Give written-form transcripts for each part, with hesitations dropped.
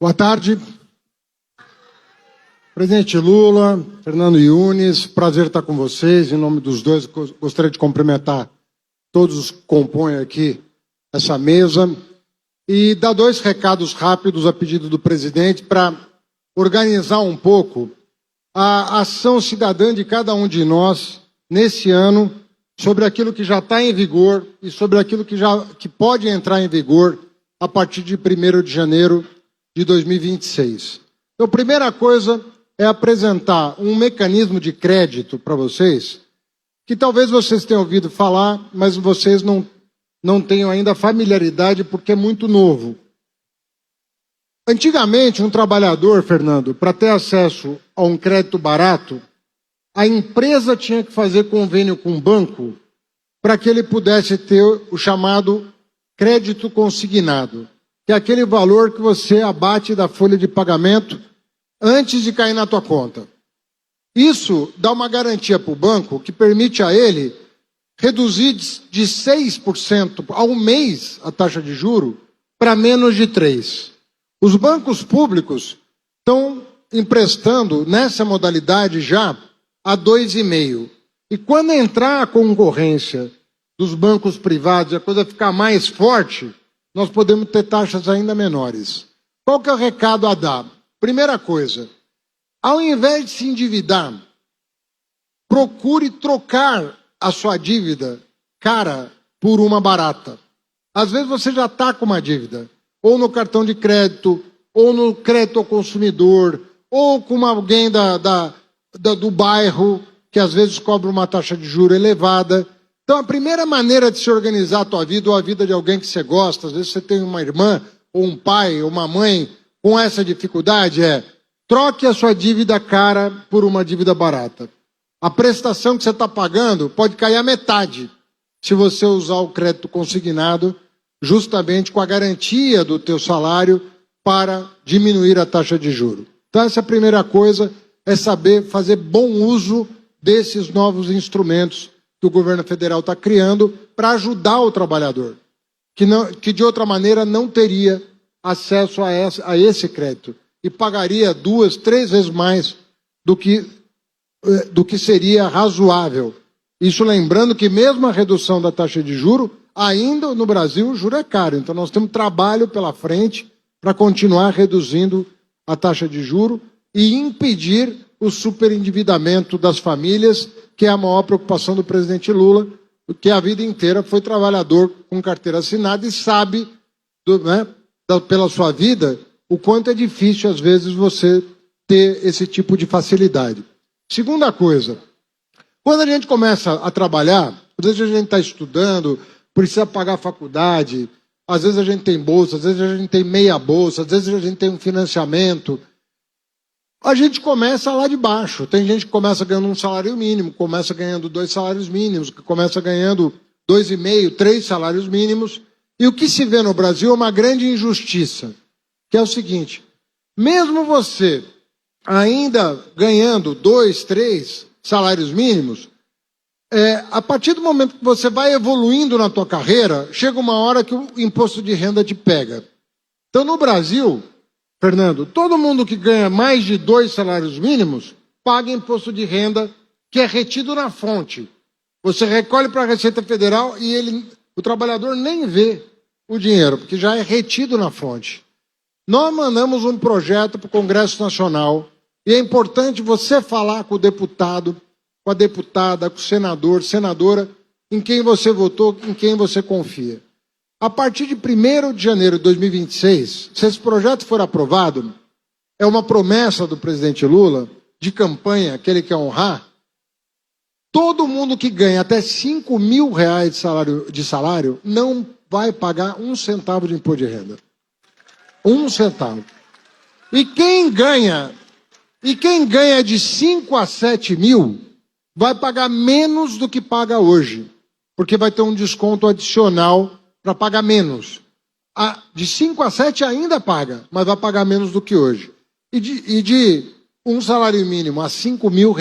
Boa tarde. Presidente Lula, Fernando Yunes, prazer estar com vocês. Em nome dos dois, gostaria de cumprimentar todos os que compõem aqui essa mesa e dar dois recados rápidos a pedido do presidente para organizar um pouco a ação cidadã de cada um de nós nesse ano sobre aquilo que já está em vigor e sobre aquilo que pode entrar em vigor a partir de 1º de janeiro de 2026. Então, a primeira coisa é apresentar um mecanismo de crédito para vocês, que talvez vocês tenham ouvido falar, mas vocês não tenham ainda familiaridade porque é muito novo. Antigamente, um trabalhador, Fernando, para ter acesso a um crédito barato, a empresa tinha que fazer convênio com o banco para que ele pudesse ter o chamado crédito consignado, que é aquele valor que você abate da folha de pagamento antes de cair na tua conta. Isso dá uma garantia para o banco que permite a ele reduzir de 6% ao mês a taxa de juro para menos de 3%. Os bancos públicos estão emprestando nessa modalidade já a 2,5%. E quando entrar a concorrência dos bancos privados e a coisa ficar mais forte, nós podemos ter taxas ainda menores. Qual que é o recado a dar? Primeira coisa, ao invés de se endividar, procure trocar a sua dívida cara por uma barata. Às vezes você já está com uma dívida, ou no cartão de crédito, ou no crédito ao consumidor, ou com alguém do bairro, que às vezes cobra uma taxa de juros elevada. Então, a primeira maneira de se organizar a tua vida, ou a vida de alguém que você gosta, às vezes você tem uma irmã, ou um pai, ou uma mãe com essa dificuldade, troque a sua dívida cara por uma dívida barata. A prestação que você está pagando pode cair à metade se você usar o crédito consignado, justamente com a garantia do teu salário para diminuir a taxa de juros. Então, essa é a primeira coisa, é saber fazer bom uso desses novos instrumentos que o governo federal está criando para ajudar o trabalhador, que de outra maneira não teria acesso a esse crédito e pagaria 2, 3 vezes mais do que seria razoável. Isso lembrando que mesmo a redução da taxa de juro, ainda no Brasil o juro é caro. Então nós temos trabalho pela frente para continuar reduzindo a taxa de juro e impedir o superendividamento das famílias, que é a maior preocupação do presidente Lula, que a vida inteira foi trabalhador com carteira assinada e sabe, pela sua vida, o quanto é difícil, às vezes, você ter esse tipo de facilidade. Segunda coisa, quando a gente começa a trabalhar, às vezes a gente está estudando, precisa pagar a faculdade, às vezes a gente tem bolsa, às vezes a gente tem meia bolsa, às vezes a gente tem um financiamento. A gente começa lá de baixo. Tem gente que começa ganhando um salário mínimo, começa ganhando 2 salários mínimos, que começa ganhando 2,5, 3 salários mínimos. E o que se vê no Brasil é uma grande injustiça, que é o seguinte: mesmo você ainda ganhando 2, 3 salários mínimos, a partir do momento que você vai evoluindo na tua carreira, chega uma hora que o imposto de renda te pega. Então, no Brasil, Fernando, todo mundo que ganha mais de 2 salários mínimos paga imposto de renda que é retido na fonte. Você recolhe para a Receita Federal e o trabalhador nem vê o dinheiro, porque já é retido na fonte. Nós mandamos um projeto para o Congresso Nacional e é importante você falar com o deputado, com a deputada, com o senador, senadora, em quem você votou, em quem você confia. A partir de 1º de janeiro de 2026, se esse projeto for aprovado, é uma promessa do presidente Lula, de campanha, que ele quer honrar, todo mundo que ganha até R$5 mil de salário não vai pagar 1 centavo de imposto de renda. 1 centavo. E quem ganha de 5 a 7 mil vai pagar menos do que paga hoje, porque vai ter um desconto adicional para pagar menos. De 5 a 7 ainda paga, mas vai pagar menos do que hoje. E de um salário mínimo a R$5 mil,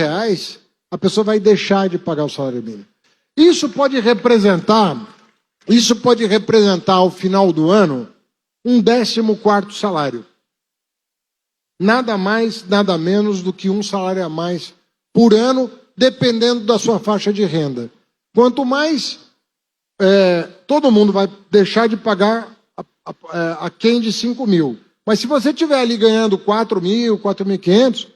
a pessoa vai deixar de pagar o salário mínimo. Isso pode representar ao final do ano um 14º salário. nada mais, nada menos do que um salário a mais por ano, dependendo da sua faixa de renda. Quanto mais, todo mundo vai deixar de pagar a quem de 5 mil. Mas se você estiver ali ganhando 4 mil, 4.500,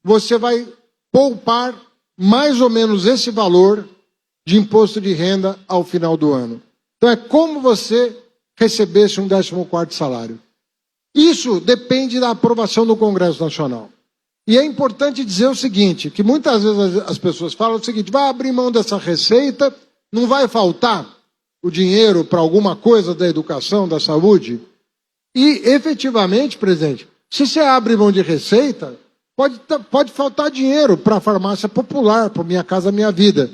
você vai poupar mais ou menos esse valor de imposto de renda ao final do ano. Então é como você recebesse um 14º salário. Isso depende da aprovação do Congresso Nacional. E é importante dizer o seguinte, que muitas vezes as pessoas falam o seguinte, vai abrir mão dessa receita, não vai faltar o dinheiro para alguma coisa da educação, da saúde? E, efetivamente, presidente, se você abre mão de receita, pode faltar dinheiro para a farmácia popular, para Minha Casa Minha Vida.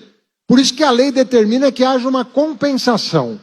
Por isso que a lei determina que haja uma compensação.